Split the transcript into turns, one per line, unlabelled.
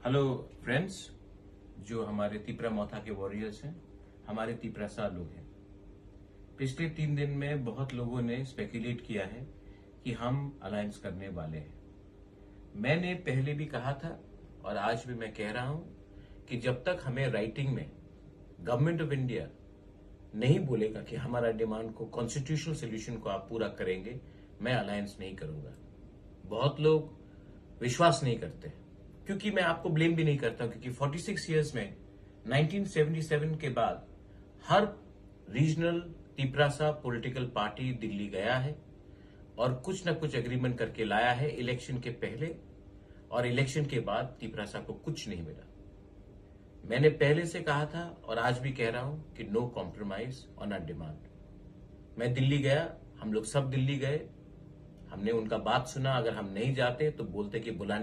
Hello friends, जो हमारे तिपरा मोथा के वॉरियर्स हैं, हमारे तिपरासा लोग हैं। पिछले 3 दिन में बहुत लोगों ने स्पेकुलेट किया है कि हम अलायंस करने वाले हैं। मैंने पहले भी कहा था और आज भी मैं कह रहा हूं कि जब तक हमें राइटिंग में गवर्नमेंट ऑफ इंडिया नहीं बोलेगा कि हमारा डिमांड को, कॉन्स्टिट्यूशनल सोल्यूशन को आप पूरा करेंगे, मैं अलायंस नहीं करूंगा। बहुत लोग विश्वास नहीं करते, क्योंकि मैं आपको ब्लेम भी नहीं करता, क्योंकि 46 इयर्स में 1977 के बाद हर regional Tiprasa political party Delhi गया है और कुछ ना कुछ एग्रीमेंट करके लाया है इलेक्शन के पहले और इलेक्शन के बाद तिपरासा को कुछ नहीं मिला। मैंने पहले से कहा था और आज भी कह रहा हूं कि no compromise on our demand. मैं दिल्ली गया, हम लोग सब दिल्ली गए, हमने उनका बात सुना। अगर हम नहीं जाते तो बोलते कि बुलाने